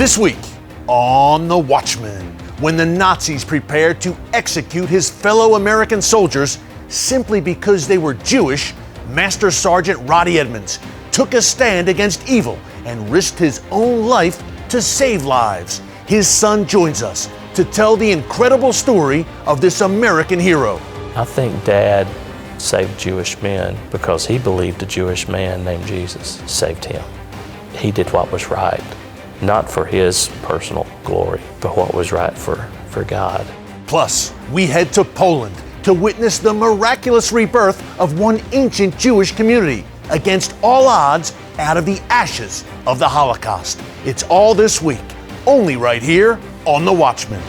This week on The Watchman, when the Nazis prepared to execute his fellow American soldiers simply because they were Jewish, Master Sergeant Roddy Edmonds took a stand against evil and risked his own life to save lives. His son joins us to tell the incredible story of this American hero. I think Dad saved Jewish men because he believed a Jewish man named Jesus saved him. He did what was right, not for his personal glory, but what was right for God. Plus, we head to Poland to witness the miraculous rebirth of one ancient Jewish community against all odds out of the ashes of the Holocaust. It's all this week, only right here on The Watchman.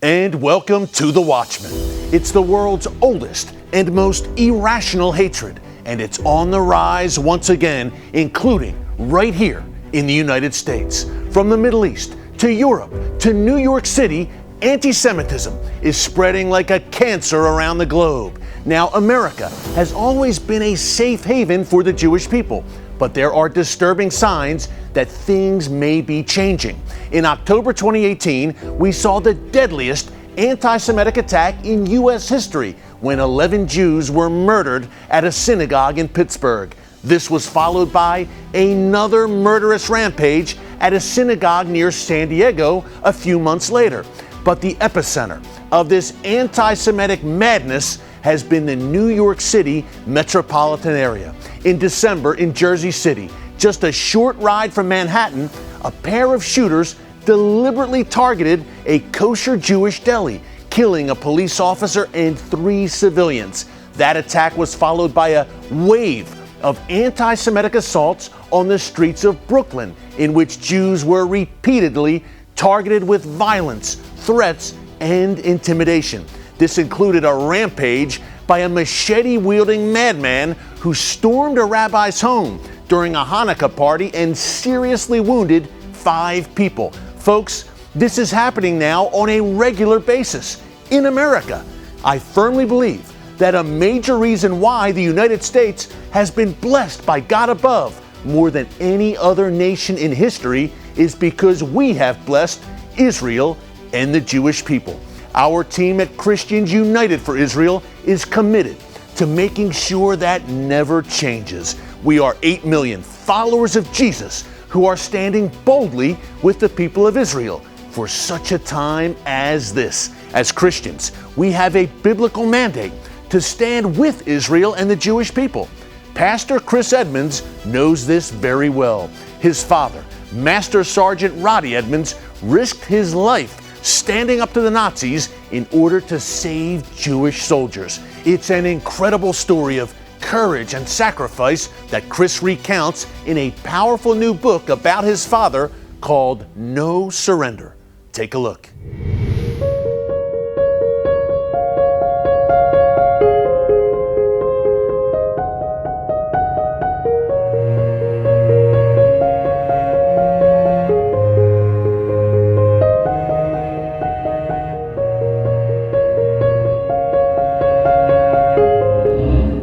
And welcome to The Watchman. It's the world's oldest and most irrational hatred, and it's on the rise once again, including right here in the United States. From the Middle East to Europe to New York City, anti-Semitism is spreading like a cancer around the globe. Now, America has always been a safe haven for the Jewish people, but there are disturbing signs that things may be changing. In October 2018, we saw the deadliest anti-Semitic attack in U.S. history when 11 Jews were murdered at a synagogue in Pittsburgh. This was followed by another murderous rampage at a synagogue near San Diego a few months later. But the epicenter of this anti-Semitic madness has been the New York City metropolitan area. In December in Jersey City, just a short ride from Manhattan, a pair of shooters deliberately targeted a kosher Jewish deli, killing a police officer and 3 civilians. That attack was followed by a wave of anti-Semitic assaults on the streets of Brooklyn, in which Jews were repeatedly targeted with violence, threats, and intimidation. This included a rampage by a machete-wielding madman who stormed a rabbi's home during a Hanukkah party and seriously wounded 5 people. Folks, this is happening now on a regular basis in America. I firmly believe that a major reason why the United States has been blessed by God above more than any other nation in history is because we have blessed Israel and the Jewish people. Our team at Christians United for Israel is committed to making sure that never changes. We are 8 million followers of Jesus who are standing boldly with the people of Israel for such a time as this. As Christians, we have a biblical mandate to stand with Israel and the Jewish people. Pastor Chris Edmonds knows this very well. His father, Master Sergeant Roddy Edmonds, risked his life standing up to the Nazis in order to save Jewish soldiers. It's an incredible story of courage and sacrifice that Chris recounts in a powerful new book about his father called No Surrender. Take a look.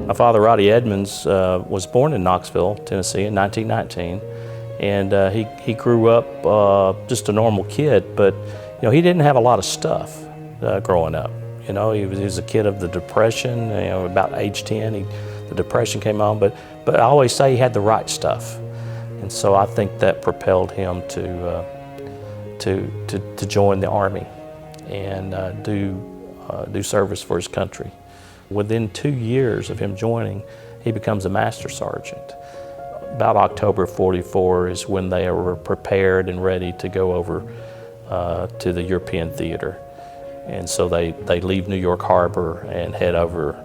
My father, Roddy Edmonds, was born in Knoxville, Tennessee in 1919, and he grew up just a normal kid, but he didn't have a lot of stuff growing up. He was a kid of the Depression. About age 10, the Depression came on, but I always say he had the right stuff, and so I think that propelled him to join the Army and do service for his country. Within 2 years of him joining, he becomes a Master Sergeant. About October 44 is when they were prepared and ready to go over to the European theater. And so they leave New York Harbor and head over.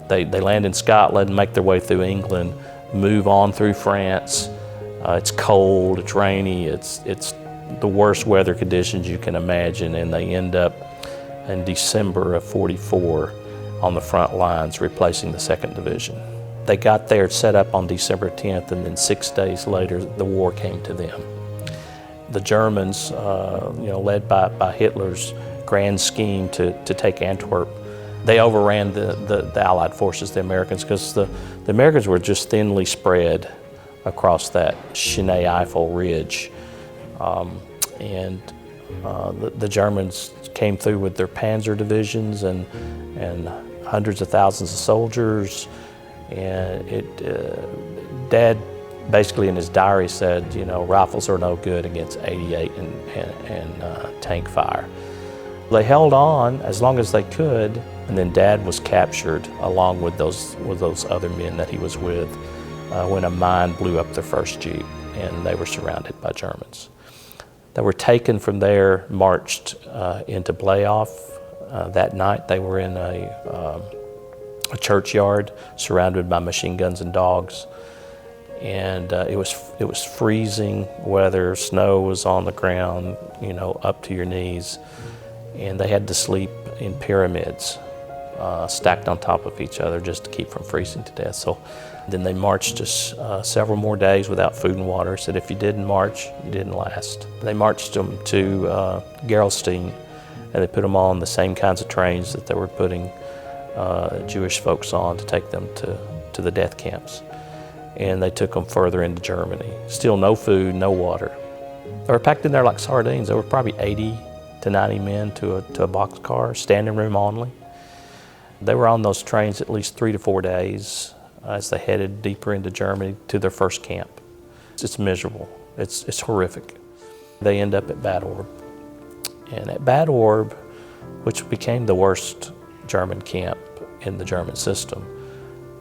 They land in Scotland, make their way through England, move on through France. It's cold, it's rainy, it's the worst weather conditions you can imagine, and they end up in December of '44 on the front lines replacing the 2nd Division. They got there set up on December 10th, and then 6 days later the war came to them. The Germans, led by Hitler's grand scheme to take Antwerp, they overran the Allied forces, the Americans, because the Americans were just thinly spread across that Chêne-Eiffel ridge. The Germans came through with their panzer divisions and hundreds of thousands of soldiers. And Dad basically in his diary said, rifles are no good against 88 and tank fire. They held on as long as they could, and then Dad was captured along with those other men that he was with when a mine blew up their first Jeep, and they were surrounded by Germans. They were taken from there, marched into Blayoff. That night they were in a churchyard surrounded by machine guns and dogs. And it was freezing weather, snow was on the ground, up to your knees. And they had to sleep in pyramids, stacked on top of each other just to keep from freezing to death. So then they marched us several more days without food and water. Said if you didn't march, you didn't last. They marched them to Gerolstein, and they put them all on the same kinds of trains that they were putting Jewish folks on to take them to the death camps. And they took them further into Germany. Still no food, no water. They were packed in there like sardines. There were probably 80 to 90 men to a boxcar, standing room only. They were on those trains at least 3 to 4 days as they headed deeper into Germany to their first camp. It's miserable. It's horrific. They end up at Bad Orb. And at Bad Orb, which became the worst German camp in the German system,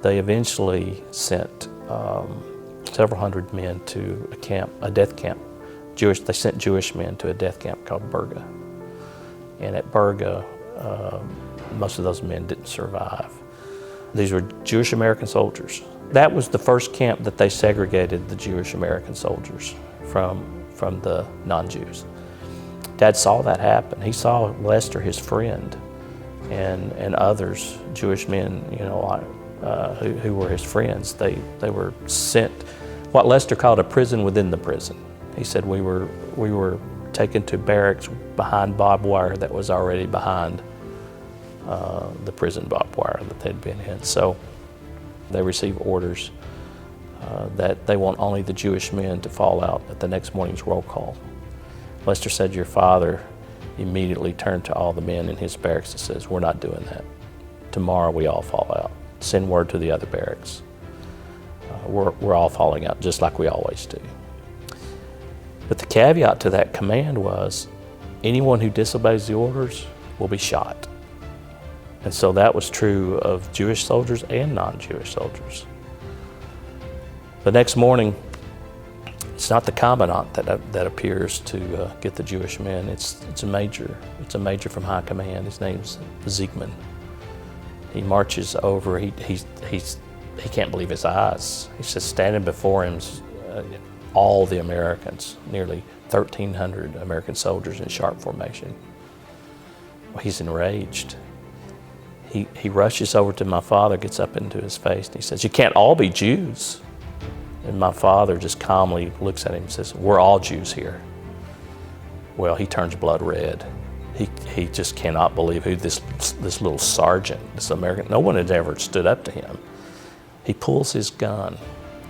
they eventually sent several hundred men to a death camp. They sent Jewish men to a death camp called Berga. And at Berga, most of those men didn't survive. These were Jewish American soldiers. That was the first camp that they segregated the Jewish American soldiers from the non-Jews. Dad saw that happen. He saw Lester, his friend, and others, Jewish men, who were his friends. They were sent, what Lester called a prison within the prison. He said we were taken to barracks behind barbed wire that was already behind the prison barbed wire that they'd been in. So they received orders that they want only the Jewish men to fall out at the next morning's roll call. Lester said your father immediately turned to all the men in his barracks and says, we're not doing that. Tomorrow we all fall out. Send word to the other barracks. We're all falling out just like we always do. But the caveat to that command was anyone who disobeys the orders will be shot. And so that was true of Jewish soldiers and non-Jewish soldiers. The next morning, it's not the commandant that appears to get the Jewish men. It's a major. It's a major from high command. His name's Ziegman. He marches over. He can't believe his eyes. He's just standing before him. All the Americans, nearly 1,300 American soldiers in sharp formation. Well, he's enraged. He rushes over to my father, gets up into his face, and he says, you can't all be Jews. And my father just calmly looks at him and says, we're all Jews here. Well, he turns blood red. He just cannot believe who this little sergeant, this American, no one had ever stood up to him. He pulls his gun.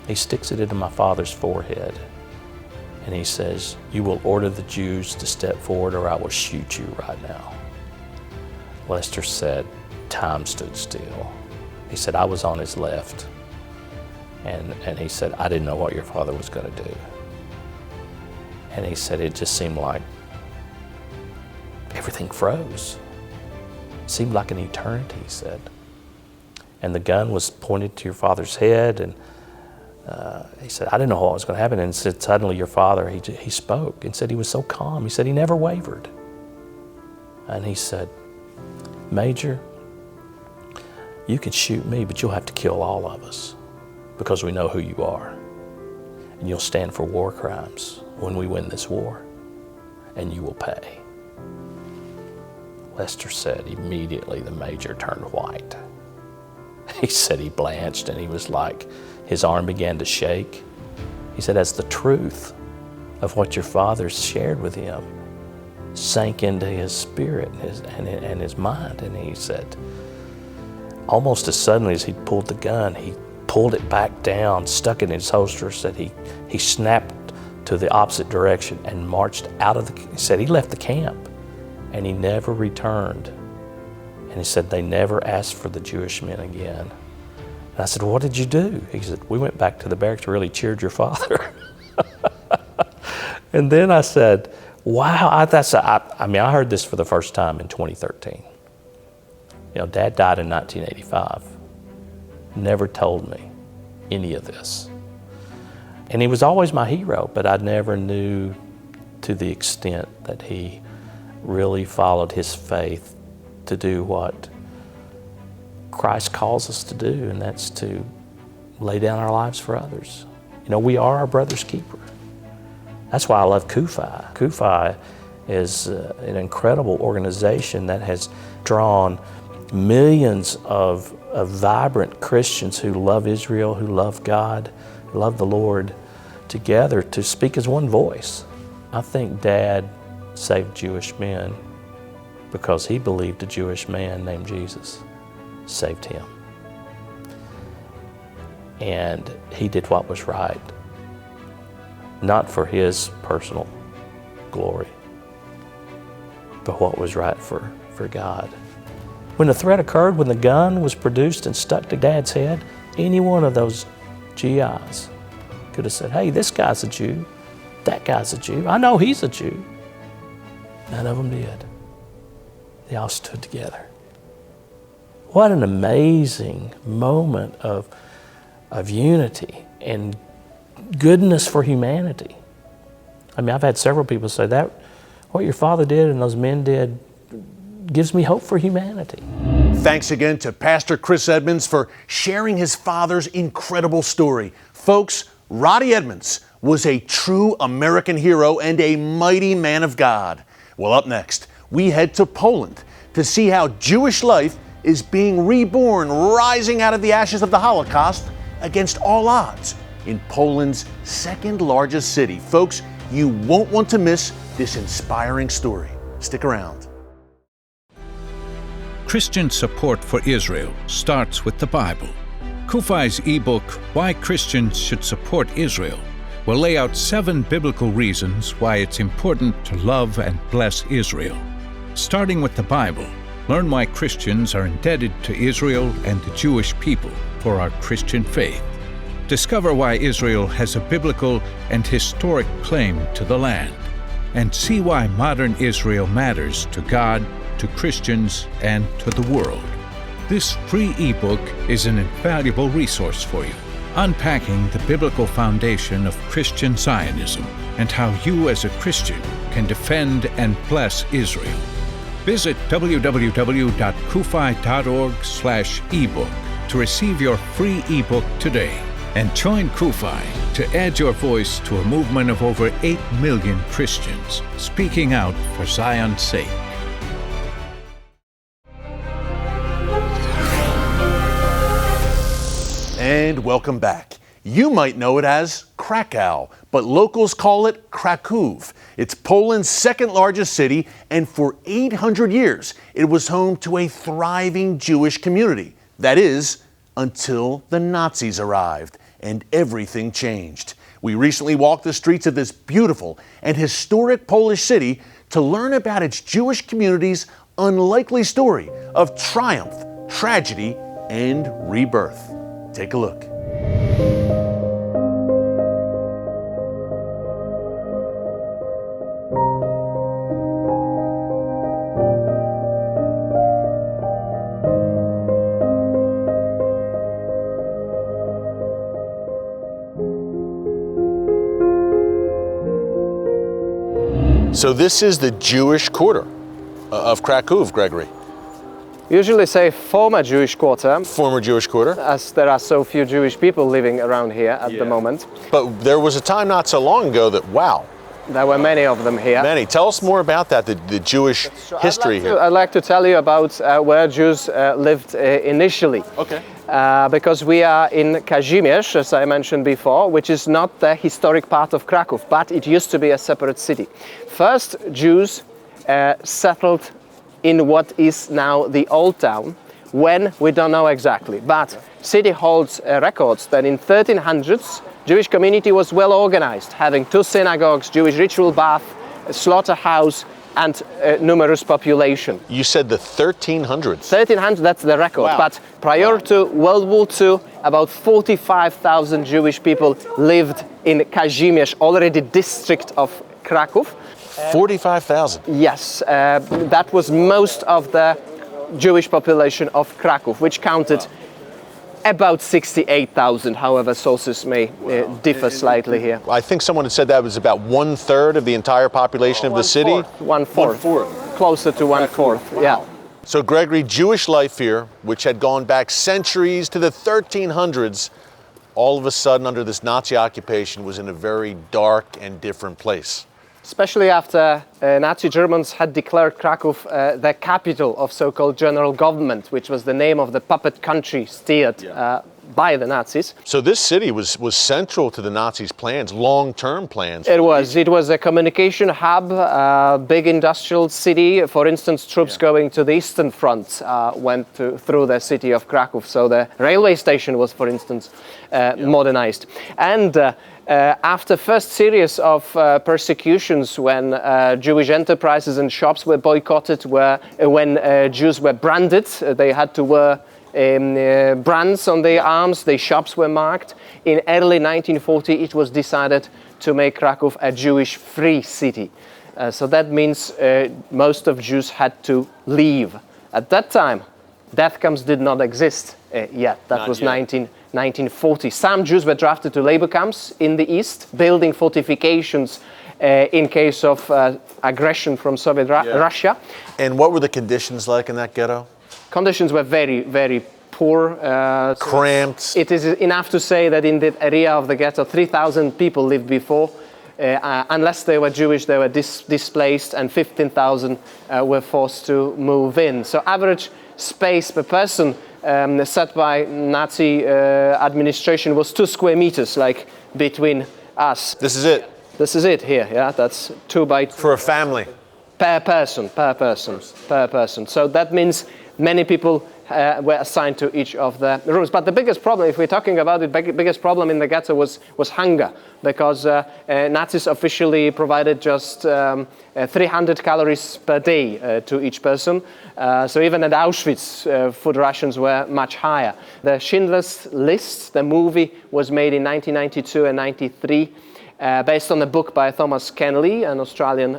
He sticks it into my father's forehead, and he says, you will order the Jews to step forward or I will shoot you right now. Lester said, time stood still. He said, I was on his left, and he said, I didn't know what your father was going to do. And he said, it just seemed like everything froze. It seemed like an eternity, he said. And the gun was pointed to your father's head, and he said, I didn't know what was going to happen. And said, suddenly your father, he spoke and said he was so calm. He said he never wavered. And he said, Major, you can shoot me, but you'll have to kill all of us because we know who you are. And you'll stand for war crimes when we win this war. and you will pay. Lester said immediately the major turned white. He said he blanched and he was like, his arm began to shake. He said, as the truth of what your father shared with him sank into his spirit and his mind. And he said, almost as suddenly as he pulled the gun, he pulled it back down, stuck it in his holster, said he snapped to the opposite direction and marched out of he said he left the camp and he never returned. And he said they never asked for the Jewish men again. And I said, what did you do? He said, we went back to the barracks, really cheered your father. And then I said, wow, I heard this for the first time in 2013. You know, Dad died in 1985. Never told me any of this. And he was always my hero, but I never knew to the extent that he really followed his faith to do what Christ calls us to do, and that's to lay down our lives for others. You know, we are our brother's keeper. That's why I love QFI. QFI is an incredible organization that has drawn millions of vibrant Christians who love Israel, who love God, who love the Lord, together to speak as one voice. I think Dad saved Jewish men because he believed a Jewish man named Jesus saved him. And he did what was right, not for his personal glory, but what was right for God. When the threat occurred, when the gun was produced and stuck to Dad's head, any one of those GIs could have said, hey, this guy's a Jew, that guy's a Jew, I know he's a Jew. None of them did. They all stood together. What an amazing moment of unity and goodness for humanity. I mean, I've had several people say that what your father did and those men did gives me hope for humanity. Thanks again to Pastor Chris Edmonds for sharing his father's incredible story. Folks, Roddy Edmonds was a true American hero and a mighty man of God. Well, up next, we head to Poland to see how Jewish life is being reborn, rising out of the ashes of the Holocaust against all odds in Poland's second largest city. Folks, you won't want to miss this inspiring story. Stick around. Christian support for Israel starts with the Bible. QFI's ebook, Why Christians Should Support Israel, will lay out 7 biblical reasons why it's important to love and bless Israel. Starting with the Bible, learn why Christians are indebted to Israel and the Jewish people for our Christian faith. Discover why Israel has a biblical and historic claim to the land, and see why modern Israel matters to God, to Christians, and to the world. This free ebook is an invaluable resource for you, unpacking the biblical foundation of Christian Zionism and how you as a Christian can defend and bless Israel. Visit www.qfi.org/ebook to receive your free ebook today and join QFI to add your voice to a movement of over 8 million Christians speaking out for Zion's sake. And welcome back. You might know it as Krakow, but locals call it Kraków. It's Poland's second largest city, and for 800 years, it was home to a thriving Jewish community. That is, until the Nazis arrived and everything changed. We recently walked the streets of this beautiful and historic Polish city to learn about its Jewish community's unlikely story of triumph, tragedy, and rebirth. Take a look. So this is the Jewish quarter of Kraków, Gregory. Usually say former Jewish quarter. Former Jewish quarter. As there are so few Jewish people living around here at the moment. But there was a time not so long ago that, wow, There were many of them here. Many. Tell us more about that, the Jewish history here. I'd like to tell you about where Jews lived initially. Okay. Because we are in Kazimierz, as I mentioned before, which is not the historic part of Kraków, but it used to be a separate city. First, Jews settled in what is now the Old Town. When, we don't know exactly, but city holds records that in 1300s, Jewish community was well organized, having 2 synagogues, Jewish ritual bath, a slaughterhouse, and numerous population. You said the 1300s. 1300, that's the record. Wow. But prior to World War II, about 45,000 Jewish people lived in Kazimierz, already district of Kraków. 45,000. Yes, that was most of the Jewish population of Kraków, which counted about 68,000, however sources may differ slightly here. I think someone had said that was about 1/3 of the entire population of the city. One fourth. Closer to 1/4, yeah. So Gregory, Jewish life here, which had gone back centuries to the 1300s, all of a sudden under this Nazi occupation was in a very dark and different place. Especially after Nazi Germans had declared Kraków the capital of so-called general government, which was the name of the puppet country steered by the Nazis. So this city was central to the Nazis' plans, long-term plans. It was a communication hub, big industrial city. For instance, troops going to the Eastern Front went through the city of Kraków. So the railway station was, for instance, modernized. And after first series of persecutions when Jewish enterprises and shops were boycotted, when Jews were branded, they had to wear brands on their arms, their shops were marked. In early 1940, it was decided to make Kraków a Jewish-free city. So that means most of Jews had to leave. At that time, death camps did not exist yet. That was 1940. Some Jews were drafted to labor camps in the east, building fortifications in case of aggression from Soviet Russia. And what were the conditions like in that ghetto? Conditions were very, very poor. Cramped. It is enough to say that in the area of the ghetto, 3,000 people lived before. Unless they were Jewish, they were displaced, and 15,000 were forced to move in. So average space per person set by Nazi administration was 2 square meters, like between us. This is it? This is it here, yeah, that's 2 by 2. For a family? Per person. So that means many people were assigned to each of the rooms. But the biggest problem, if we're talking about it, biggest problem in the ghetto was hunger, because Nazis officially provided just 300 calories per day to each person. So even at Auschwitz, food rations were much higher. The Schindler's List, the movie, was made in 1992 and 93. Based on a book by Thomas Kenley, an Australian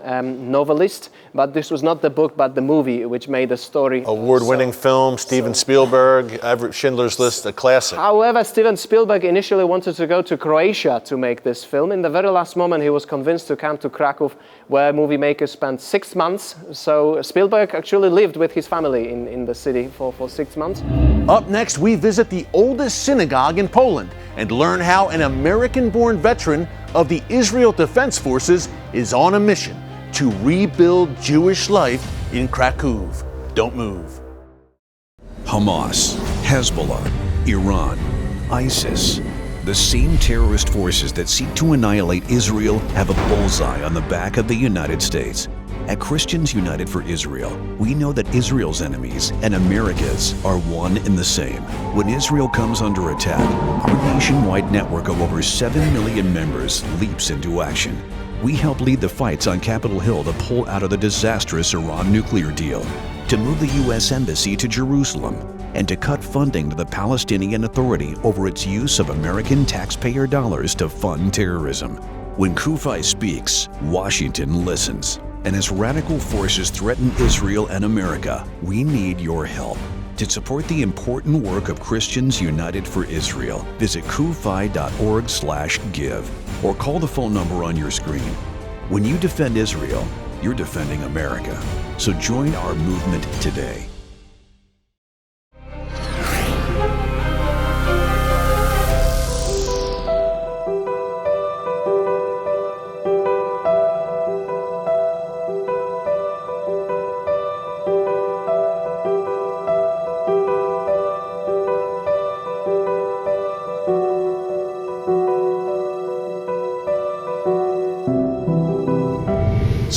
novelist. But this was not the book, but the movie, which made the story. Award-winning film, Steven Spielberg, Schindler's List, a classic. However, Steven Spielberg initially wanted to go to Croatia to make this film. In the very last moment, he was convinced to come to Kraków, where movie makers spent 6 months. So Spielberg actually lived with his family in the city for 6 months. Up next, we visit the oldest synagogue in Poland and learn how an American-born veteran of the Israel Defense Forces is on a mission to rebuild Jewish life in Kraków. Don't move. Hamas, Hezbollah, Iran, ISIS. The same terrorist forces that seek to annihilate Israel have a bullseye on the back of the United States. At Christians United for Israel, we know that Israel's enemies and America's are one and the same. When Israel comes under attack, our nationwide network of over 7 million members leaps into action. We help lead the fights on Capitol Hill to pull out of the disastrous Iran nuclear deal, to move the U.S. Embassy to Jerusalem, and to cut funding to the Palestinian Authority over its use of American taxpayer dollars to fund terrorism. When QAEDA speaks, Washington listens. And as radical forces threaten Israel and America, we need your help. To support the important work of Christians United for Israel, visit QAEDA.org/give or call the phone number on your screen. When you defend Israel, you're defending America. So join our movement today.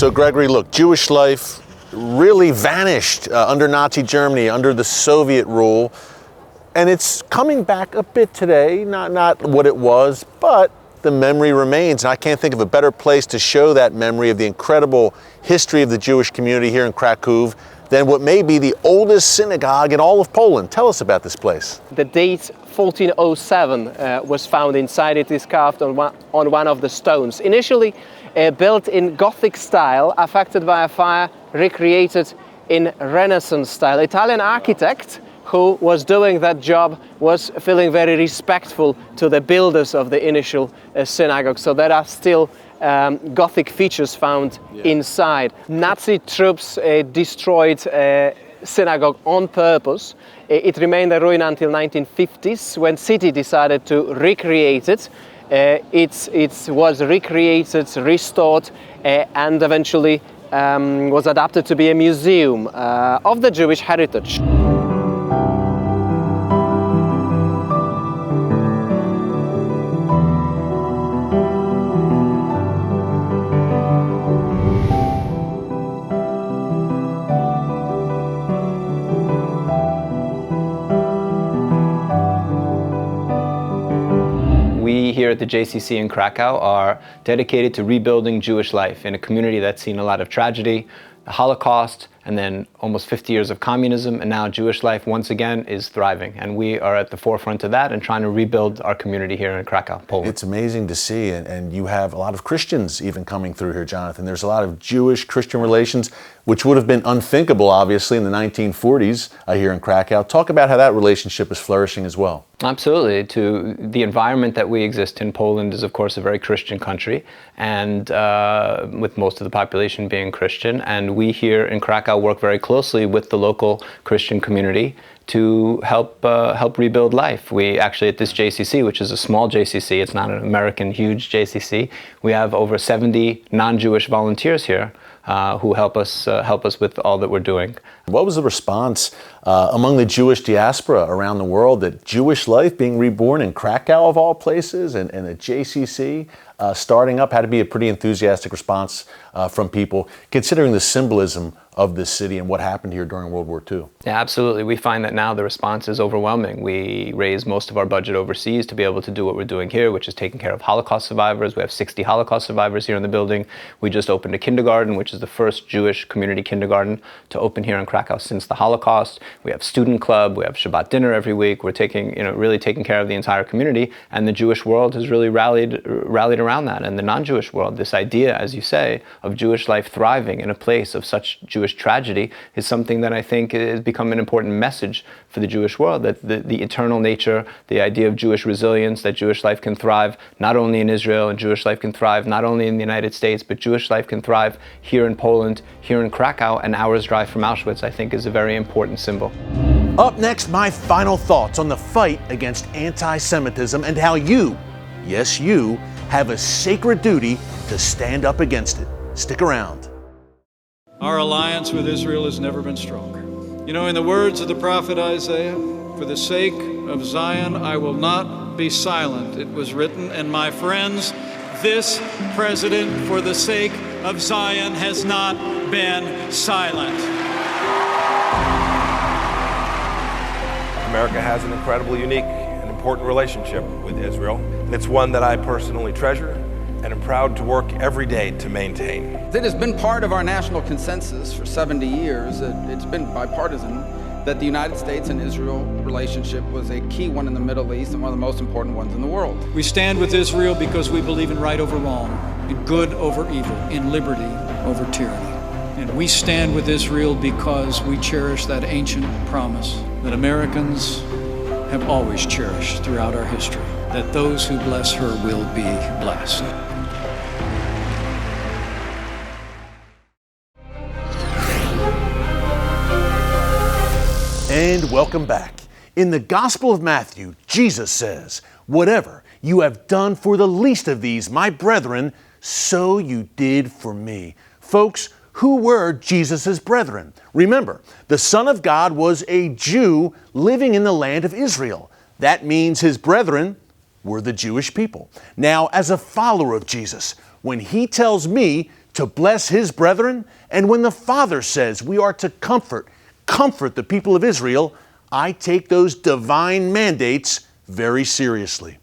So Gregory, look, Jewish life really vanished under Nazi Germany, under the Soviet rule, and it's coming back a bit today, not what it was, but the memory remains. And I can't think of a better place to show that memory of the incredible history of the Jewish community here in Kraków than what may be the oldest synagogue in all of Poland. Tell us about this place. The date 1407 was found inside. It is carved on one of the stones. Initially built in Gothic style, affected by a fire, recreated in Renaissance style. Italian architect who was doing that job was feeling very respectful to the builders of the initial synagogue. So there are still Gothic features found inside. Nazi troops destroyed synagogue on purpose. It remained a ruin until 1950s when city decided to recreate it. It was recreated, restored, and eventually was adapted to be a museum of the Jewish heritage. We here at the JCC in Krakow are dedicated to rebuilding Jewish life in a community that's seen a lot of tragedy, the Holocaust, and then almost 50 years of communism, and now Jewish life once again is thriving. And we are at the forefront of that and trying to rebuild our community here in Krakow, Poland. It's amazing to see, and you have a lot of Christians even coming through here, Jonathan. There's a lot of Jewish-Christian relations, which would have been unthinkable, obviously, in the 1940s here in Krakow. Talk about how that relationship is flourishing as well. Absolutely. The environment that we exist in, Poland is of course a very Christian country, and with most of the population being Christian, and we here in Krakow work very closely with the local Christian community to help rebuild life. We actually at this JCC, which is a small JCC, it's not an American huge JCC, we have over 70 non-Jewish volunteers here who help us with all that we're doing. What was the response among the Jewish diaspora around the world that Jewish life being reborn in Krakow of all places and a JCC starting up had to be a pretty enthusiastic response from people, considering the symbolism of this city and what happened here during World War II. Yeah, absolutely. We find that now the response is overwhelming. We raise most of our budget overseas to be able to do what we're doing here, which is taking care of Holocaust survivors. We have 60 Holocaust survivors here in the building. We just opened a kindergarten, which is the first Jewish community kindergarten to open here in Krakow since the Holocaust. We have student club. We have Shabbat dinner every week. We're really taking care of the entire community, and the Jewish world has really rallied around that. And the non-Jewish world, this idea, as you say, of Jewish life thriving in a place of such Jewish tragedy is something that I think has become an important message for the Jewish world, that the eternal nature, the idea of Jewish resilience, that Jewish life can thrive not only in Israel, and Jewish life can thrive not only in the United States, but Jewish life can thrive here in Poland, here in Krakow, an hour's drive from Auschwitz, I think is a very important symbol. Up next, my final thoughts on the fight against anti-Semitism and how you, yes you, have a sacred duty to stand up against it. Stick around. Our alliance with Israel has never been stronger. You know, in the words of the prophet Isaiah, for the sake of Zion, I will not be silent. It was written, and my friends, this president, for the sake of Zion, has not been silent. America has an incredibly unique and important relationship with Israel, and it's one that I personally treasure and am proud to work every day to maintain. It has been part of our national consensus for 70 years, it's been bipartisan, that the United States and Israel relationship was a key one in the Middle East and one of the most important ones in the world. We stand with Israel because we believe in right over wrong, in good over evil, in liberty over tyranny. And we stand with Israel because we cherish that ancient promise that Americans have always cherished throughout our history, that those who bless her will be blessed. And welcome back. In the Gospel of Matthew, Jesus says, "Whatever you have done for the least of these, my brethren, so you did for me." Folks, who were Jesus' brethren? Remember, the Son of God was a Jew living in the land of Israel. That means his brethren were the Jewish people. Now, as a follower of Jesus, when he tells me to to bless his brethren, and when the Father says we are to comfort the people of Israel, I take those divine mandates very seriously.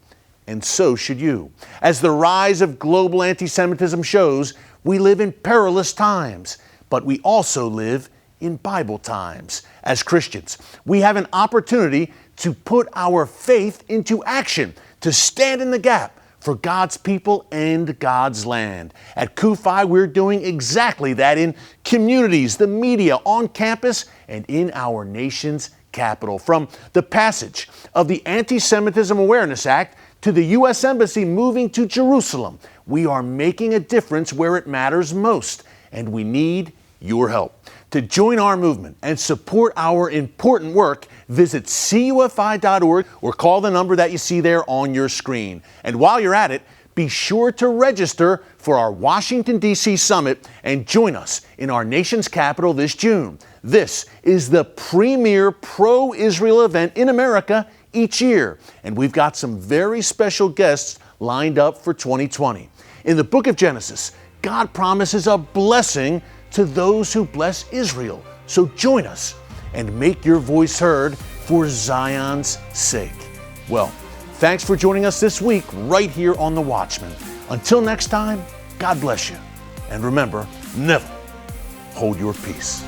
And so should you. As the rise of global anti-Semitism shows, we live in perilous times, but we also live in Bible times. As Christians, we have an opportunity to put our faith into action, to stand in the gap for God's people and God's land. At WWII, we're doing exactly that in communities, the media, on campus, and in our nation's capital. From the passage of the Anti-Semitism Awareness Act to the U.S. Embassy moving to Jerusalem, we are making a difference where it matters most, and we need your help. To join our movement and support our important work, visit cufi.org or call the number that you see there on your screen. And while you're at it, be sure to register for our Washington, D.C. summit and join us in our nation's capital this June. This is the premier pro-Israel event in America each year, and we've got some very special guests lined up for 2020. In the book of Genesis, God promises a blessing to those who bless Israel. So join us and make your voice heard for Zion's sake. Well, thanks for joining us this week right here on The Watchman. Until next time, God bless you. And remember, never hold your peace.